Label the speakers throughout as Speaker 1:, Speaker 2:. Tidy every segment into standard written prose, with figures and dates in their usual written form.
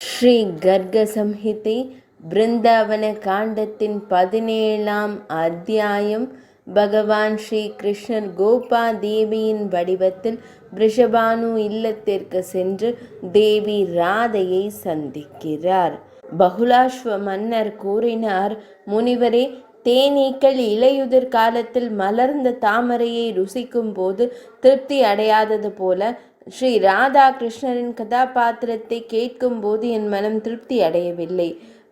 Speaker 1: ஸ்ரீ கர்க சம்ஹிதை பிருந்தாவன காண்டத்தின் 17ஆம் அத்தியாயம். பகவான் ஸ்ரீ கிருஷ்ணர் கோபா தேவியின் வடிவத்தில் ரிஷபானு இல்லத்திற்கு சென்று தேவி ராதையை சந்திக்கிறார். பகுலாஸ்வ மன்னர் கூறினார், முனிவரே, தேனீக்கள் இலையுதிர் காலத்தில் மலர்ந்த தாமரையை ருசிக்கும் போது திருப்தி அடையாதது போல ஸ்ரீ ராதா கிருஷ்ணரின் கதாபாத்திரத்தை கேட்கும் போது என் மனம் திருப்தி அடையவில்லை.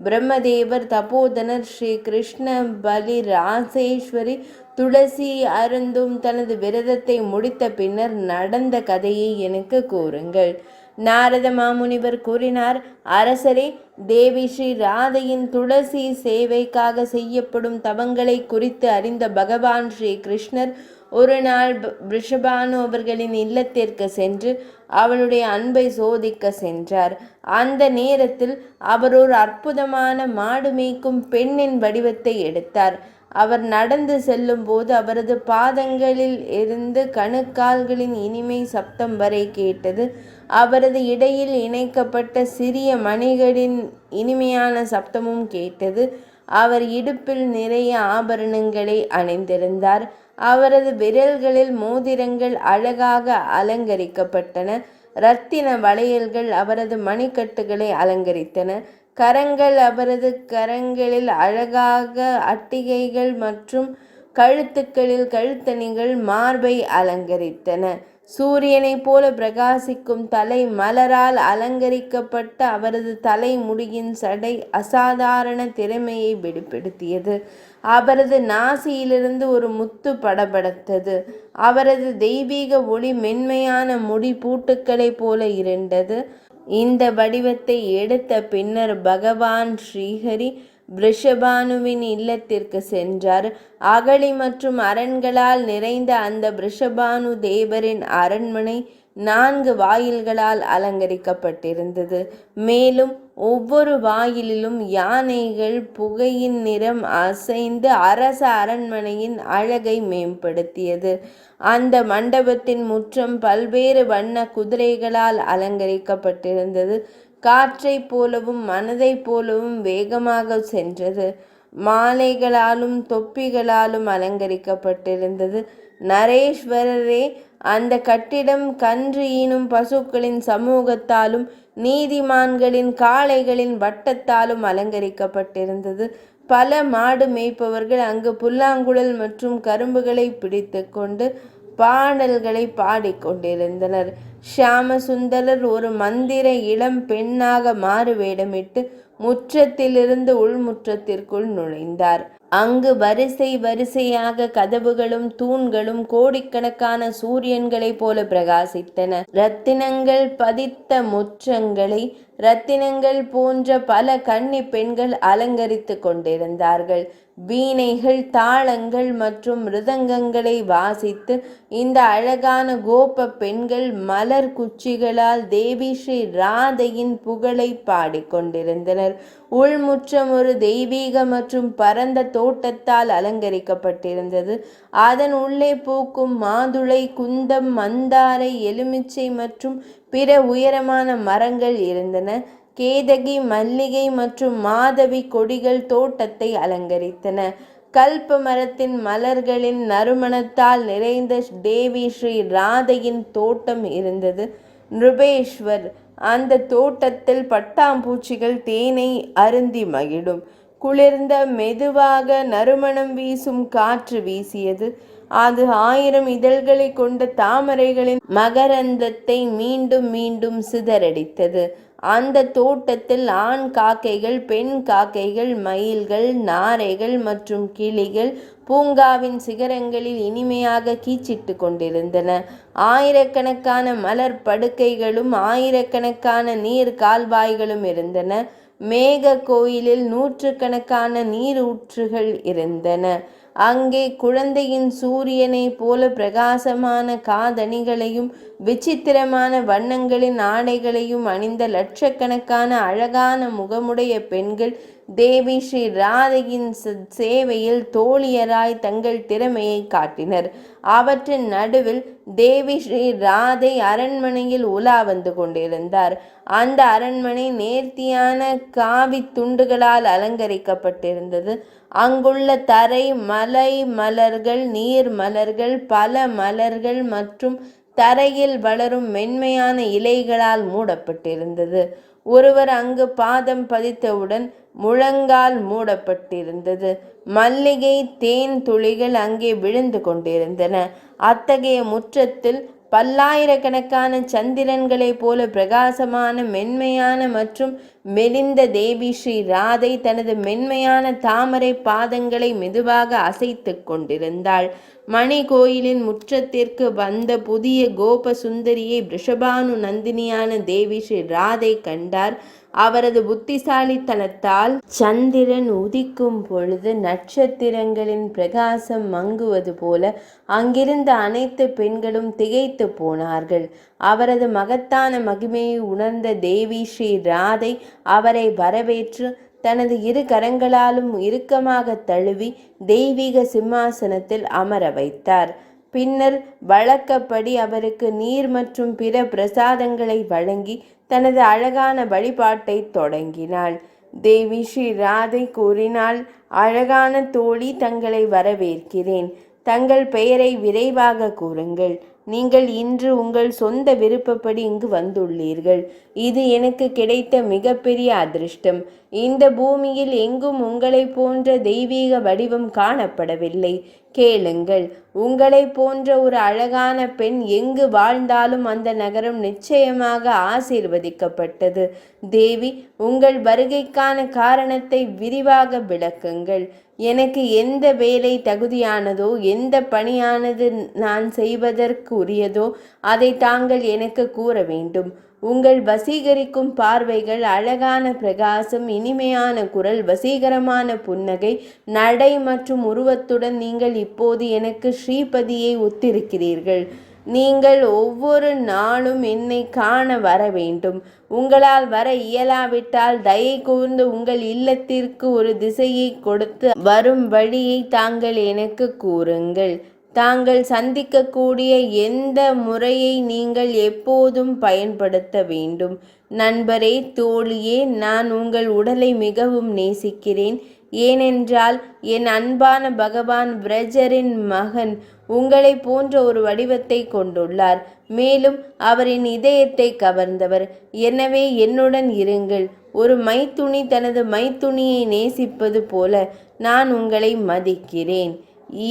Speaker 1: பிரம்மதேவர், தபோதனர், ஸ்ரீ கிருஷ்ண பலி ராசேஸ்வரி துளசி அருந்தும் தனது விரதத்தை முடித்த பின்னர் நடந்த கதையை எனக்கு கூறுங்கள். நாரத மாமுனிவர் கூறினார், அரசரே, தேவி ஸ்ரீ ராதையின் துளசி சேவைக்காக செய்யப்படும் தவங்களை குறித்து அறிந்த பகவான் ஸ்ரீ கிருஷ்ணர் ஒரு நாள் ரிஷபானு அவர்களின் இல்லத்திற்கு சென்று அவளுடைய அன்பை சோதிக்க சென்றார். அந்த நேரத்தில் அவர் ஒரு அற்புதமான மாடு மேய்க்கும் பெண்ணின் வடிவத்தை எடுத்தார். அவர் நடந்து செல்லும் போது அவரது பாதங்களில் இருந்து கணுக்கால்களின் இனிமை சப்தம் வரை கேட்டது. அவரது இடையில் இணைக்கப்பட்ட சிறிய மணிகளின் இனிமையான சப்தமும் கேட்டது. அவர் இடுப்பில் நிறைய ஆபரணங்களை அணிந்திருந்தார். அவரது விரல்களில் மோதிரங்கள் அழகாக அலங்கரிக்கப்பட்டன. இரத்தின வளையல்கள் அவரது மணிக்கட்டுகளை அலங்கரித்தன. கரங்கள் அவரது கரங்களில் அழகாக அட்டிகைகள் மற்றும் கழுத்துக்களில் கழுத்தணிகள் மார்பை அலங்கரித்தன. சூரியனைப் போல பிரகாசிக்கும் தலை மலரால் அலங்கரிக்கப்பட்ட அவரது தலைமுடியின் சடை அசாதாரண திறமையை வெளிப்படுத்தியது. அவரது நாசியிலிருந்து ஒரு முத்து படபடத்தது. அவரது தெய்வீக ஒளி மென்மையான முடி பூட்டுக்களைப் போல இருண்டது. இந்த வடிவத்தை எடுத்த பின்னர் பகவான் ஸ்ரீஹரி ரிஷபானுவின் இல்லத்திற்கு சென்றார். அகழி மற்றும் அரண்களால் நிறைந்த அந்த ரிஷபானு தேவரின் அரண்மனை 4 வாயில்களால் அலங்கரிக்கப்பட்டிருந்தது. மேலும் ஒவ்வொரு வாயிலிலும் யானைகள் புகையின் நிறம் அசைந்து அரச அரண்மனையின் அழகை மேம்படுத்தியது. அந்த மண்டபத்தின் முற்றம் பல்வேறு வண்ண குதிரைகளால் அலங்கரிக்கப்பட்டிருந்தது. காற்றைப் போலவும் மனதைப் போலவும் வேகமாக சென்றது. மாலைகளாலும் தொப்பிகளாலும் அலங்கரிக்கப்பட்டிருந்தது. நரேஸ்வரரே, அந்த கட்டிடம் கன்று ஈனும் பசுக்களின் சமூகத்தாலும் நீதிமான்களின் காளைகளின் வட்டத்தாலும் அலங்கரிக்கப்பட்டிருந்தது. பல மாடு மேய்ப்பவர்கள் அங்கு புல்லாங்குழல் மற்றும் கரும்புகளை பிடித்து கொண்டு பாடல்களை பாடிக்கொண்டிருந்தனர். ஷியாமசுந்தரர் ஒரு மந்திர இளம் பெண்ணாக மாறு வேடமிட்டு முற்றத்திலிருந்து உள்முற்றத்திற்குள் நுழைந்தார். அங்கு வரிசை வரிசையாக கதவுகளும் தூண்களும் கோடிக்கணக்கான சூரியன்களைப் போல பிரகாசித்தன. இரத்தினங்கள் பதித்த முற்றங்களை இரத்தினங்கள் போன்ற பல கன்னி பெண்கள் அலங்கரித்து கொண்டிருந்தார்கள். வீணைகள், தாளங்கள் மற்றும் மிருதங்கங்களை வாசித்து இந்த அழகான கோப பெண்கள் மலர் குச்சிகளால் தேவி ஸ்ரீ ராதையின் புகழை பாடிக்கொண்டிருந்தனர். உள்முற்றம் ஒரு தெய்வீக மற்றும் பரந்த தோட்டத்தால் அலங்கரிக்கப்பட்டிருந்தது. அதன் உள்ளே பூக்கும் மாதுளை, குந்தம், மந்தாரை, எலுமிச்சை மற்றும் பிற உயரமான மரங்கள் இருந்தன. கேதகி, மல்லிகை மற்றும் மாதவி கொடிகள் தோட்டத்தை அலங்கரித்தன. கல்ப மரத்தின் மலர்களின் நறுமணத்தால் நிறைந்த தேவி ஸ்ரீ ராதையின் தோட்டம் இருந்தது. நிருபேஸ்வர், அந்த தோட்டத்தில் பட்டாம்பூச்சிகள் தேனை அருந்தி மகிழும். குளிர்ந்த மெதுவாக நறுமணம் வீசும் காற்று வீசியது. அது 1000 இதழ்களை கொண்ட தாமரைகளின் மகரந்தத்தை மீண்டும் மீண்டும் சிதறடித்தது. அந்த தோட்டத்தில் ஆண் காக்கைகள், பெண் காக்கைகள், மயில்கள், நாரைகள் மற்றும் கிளிகள் பூங்காவின் சிகரங்களில் இனிமையாக கீச்சிட்டு கொண்டிருந்தன. ஆயிரக்கணக்கான மலர் படுக்கைகளும் ஆயிரக்கணக்கான நீர் கால்வாய்களும் இருந்தன. மேக கோயிலில் 100கணக்கான நீரூற்றுகள் இருந்தன. அங்கே குழந்தையின் சூரியனை போல பிரகாசமான காதணிகளையும் விசித்திரமான வண்ணங்களின் ஆடைகளையும் அணிந்த லட்சக்கணக்கான அழகான முகமுடைய பெண்கள் தேவி ஸ்ரீ ராதையின் சேவையில் தோழியராய் தங்கள் திறமையை காட்டினர். அவற்றின் நடுவில் தேவி ஸ்ரீ ராதை அரண்மனையில் உலா வந்து கொண்டிருந்தார். அந்த அரண்மனை நேர்த்தியான காவி துண்டுகளால் அலங்கரிக்கப்பட்டிருந்தது. அங்குள்ள தரை மலை மலர்கள், நீர் மலர்கள், பல மலர்கள் மற்றும் தரையில் வளரும் மென்மையான இலைகளால் மூடப்பட்டிருந்தது. ஒருவர் அங்கு பாதம் பதித்தவுடன் முழங்கால் மூடப்பட்டிருந்தது. மல்லிகை தேன் துளிகள் அங்கே விழுந்து கொண்டிருந்தன. அத்தகைய முற்றத்தில் பல்லாயிரக்கணக்கான சந்திரன்களைப் போல பிரகாசமான மென்மையான மற்றும் மெலிந்த தேவி ஸ்ரீ ராதை தனது மென்மையான தாமரை பாதங்களை மெதுவாக அசைத்து கொண்டிருந்தாள். மணி கோயிலின் முற்றத்திற்கு வந்த புதிய கோப சுந்தரியை ரிஷபானு நந்தினியான தேவி ஸ்ரீ ராதை கண்டார். அவரது புத்திசாலித்தனத்தால் சந்திரன் உதிக்கும் பொழுது நட்சத்திரங்களின் பிரகாசம் மங்குவது போல அங்கிருந்த அனைத்து பெண்களும் திகைத்து போனார்கள். அவரது மகத்தான மகிமையை உணர்ந்த தேவி ஸ்ரீ ராதை அவரை வரவேற்று தனது இரு கரங்களாலும் இறுக்கமாக தழுவி தெய்வீக சிம்மாசனத்தில் அமர வைத்தார். பின்னர் வழக்கப்படி அவருக்கு நீர் மற்றும் பிற பிரசாதங்களை வழங்கி தனது அழகான வழிபாட்டை தொடங்கினாள். தேவி ஸ்ரீ ராதை கூறினாள், அழகான தோழி, தங்களை வரவேற்கிறேன். தங்கள் பெயரை விரைவாக கூறுங்கள். நீங்கள் இன்று உங்கள் சொந்த விருப்பப்படி இங்கு வந்துள்ளீர்கள். இது எனக்கு கிடைத்த மிகப்பெரிய அதிர்ஷ்டம். இந்த பூமியில் எங்கும் உங்களை போன்ற தெய்வீக வடிவம் காணப்படவில்லை. கேளுங்கள், உங்களை போன்ற ஒரு அழகான பெண் எங்கு வாழ்ந்தாலும் அந்த நகரம் நிச்சயமாக ஆசீர்வதிக்கப்பட்டது. தேவி, உங்கள் வருகைக்கான காரணத்தை விரிவாக விளக்குங்கள். எனக்கு எந்த வேலை தகுதியானதோ, எந்த பணியானது நான் செய்வதற்கு உரியதோ அதை தாங்கள் எனக்கு கூற வேண்டும். உங்கள் வசீகரிக்கும் பார்வைகள், அழகான பிரகாசம், இனிமையான குரல், வசீகரமான புன்னகை, நடை மற்றும் உருவத்துடன் நீங்கள் இப்போது எனக்கு ஸ்ரீபதியை ஒத்திருக்கிறீர்கள். நீங்கள் ஒவ்வொரு நாளும் என்னை காண வர வேண்டும். உங்களால் வர இயலாவிட்டால் தயை கூர்ந்து உங்கள் இல்லத்திற்கு ஒரு திசையை கொடுத்து வரும் வழியை தாங்கள் எனக்கு கூறுங்கள். தாங்கள் சந்திக்கக்கூடிய எந்த முறையை நீங்கள் எப்போதும் பயன்படுத்த வேண்டும். நண்பரே, தோழியே, நான் உங்கள் உடலை மிகவும் நேசிக்கிறேன். ஏனென்றால் என் அன்பான பகவான் விரஜரின் மகன் உங்களை போன்ற ஒரு வடிவத்தை கொண்டுள்ளார். மேலும் அவரின் இதயத்தை கவர்ந்தவர். எனவே என்னுடன் இருங்கள். ஒரு மைத்துனி தனது மைத்துனியை நேசிப்பது போல நான் உங்களை மதிக்கிறேன்.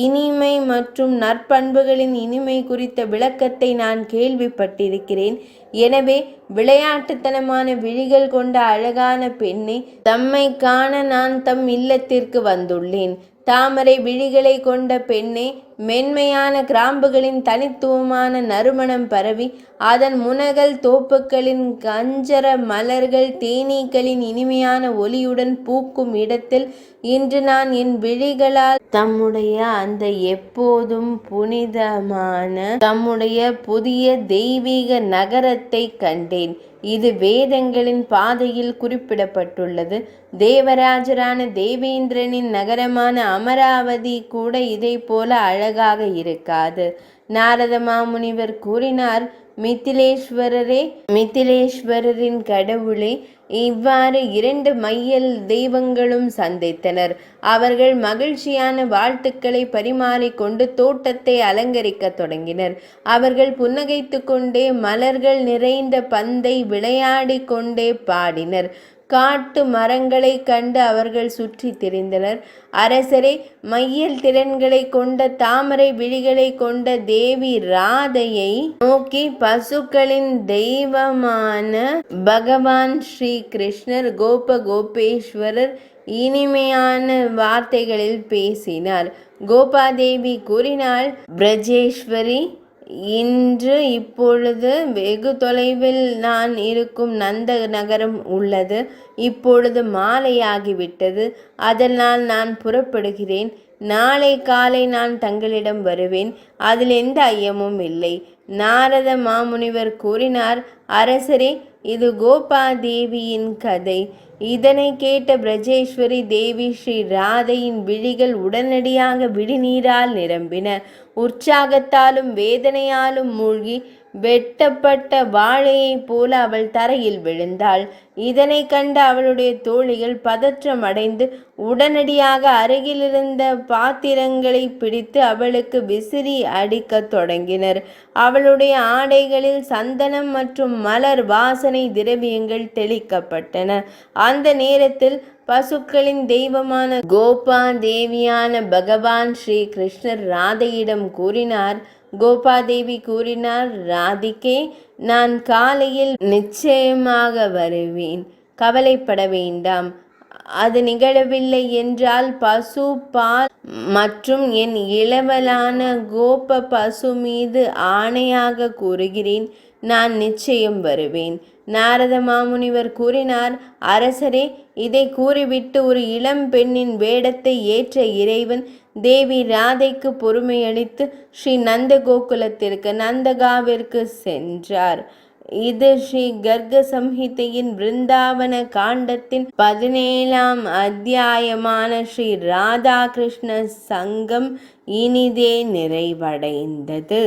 Speaker 1: இனிமை மற்றும் நற்பண்புகளின் இனிமை குறித்த விளக்கத்தை நான் கேள்விப்பட்டிருக்கிறேன். எனவே விளையாட்டுத்தனமான விழிகள் கொண்ட அழகான பெண்ணை தம்மை காண நான் தம் இல்லத்திற்கு வந்துள்ளேன். தாமரை விழிகளை கொண்ட பெண்ணே, மென்மையான கிராம்புகளின் தனித்துவமான நறுமணம் பரவி அதன் முனகல் தோப்புகளின் கஞ்சர மலர்கள் தேனீக்களின் இனிமையான ஒலியுடன் பூக்கும் இடத்தில் இன்று நான் என் விழிகளால் தம்முடைய அந்த எப்போதும் புனிதமான தம்முடைய புதிய தெய்வீக நகரத்தை கண்டேன். இது வேதங்களின் பாதையில் குறிப்பிடப்பட்டுள்ளது. தேவராஜரான தேவேந்திரனின் நகரமான அமராவதி கூட இதை போல அழகாக இருக்காது. நாரத மாமுனிவர் கூறினார், மித்திலேஸ்வரரின் கடவுளை இவ்வாறு 2 மையல் தெய்வங்களும் சந்தித்தனர். அவர்கள் மகிழ்ச்சியான வாழ்த்துக்களை பரிமாறிக்கொண்டு தோட்டத்தை அலங்கரிக்க தொடங்கினர். அவர்கள் புன்னகைத்து கொண்டே மலர்கள் நிறைந்த பந்தை விளையாடி கொண்டே பாடினர். காட்டு மரங்களை கண்டு அவர்கள் சுற்றி திரிந்தனர். அரசரை, மையல் திறன்களை கொண்ட தாமரை விழிகளை கொண்ட தேவி ராதையை நோக்கி பசுக்களின் தெய்வமான பகவான் ஸ்ரீ கிருஷ்ணர் கோபேஸ்வரர் இனிமையான வார்த்தைகளில் பேசினார். கோபாதேவி கூறினாள், பிரஜேஸ்வரி, இன்று இப்பொழுது வெகு தொலைவில் நான் இருக்கும் நந்த நகரம் உள்ளது. இப்பொழுது மாலையாகிவிட்டது. அதனால் நான் புறப்படுகிறேன். நாளை காலை நான் தங்களிடம் வருவேன். அதில் எந்த ஐயமும் இல்லை. நாரத மாமுனிவர் கூறினார், அரசரே, இது கோபாதேவியின் கதை. இதனை கேட்ட பிரஜேஸ்வரி தேவி ஸ்ரீ ராதையின் விழிகள் உடனடியாக விழிநீரால் நிரம்பின. உற்சாகத்தாலும் வேதனையாலும் மூழ்கி வெட்டப்பட்ட வாழையைப் போல அவள் தரையில் விழுந்தாள். இதனை கண்ட அவளுடைய தோழிகள் பதற்றம் அடைந்து உடனடியாக அருகிலிருந்த பாத்திரங்களை பிடித்து அவளுக்கு விசிறி அடிக்கத் தொடங்கினர். அவளுடைய ஆடைகளில் சந்தனம் மற்றும் மலர் வாசனை திரவியங்கள் தெளிக்கப்பட்டன. அந்த நேரத்தில் பசுக்களின் தெய்வமான கோபாதேவியான பகவான் ஸ்ரீ கிருஷ்ணர் ராதையிடம் கூறினார். கோபாதேவி கூறினார், ராதிகே, நான் காலையில் நிச்சயமாக வருவேன். கவலைப்பட வேண்டாம். அது நிகழவில்லை என்றால் பசு பால் மற்றும் என் இளவலான கோப பசு மீது ஆணையாக கூறுகிறேன், நான் நிச்சயம் வருவேன். நாரத மாமுனிவர் கூறினார், அரசரே, இதை கூறிவிட்டு ஒரு இளம் பெண்ணின் வேடத்தை ஏற்ற இறைவன் தேவி ராதைக்கு பொறுமையளித்து ஸ்ரீ நந்த கோகுலத்திற்கு நந்தகாவிற்கு சென்றார். இது ஸ்ரீ கர்க சம்ஹிதையின் பிருந்தாவன காண்டத்தின் 17ஆம் அத்தியாயமான ஸ்ரீ ராதா கிருஷ்ண சங்கம் இனிதே நிறைவடைந்தது.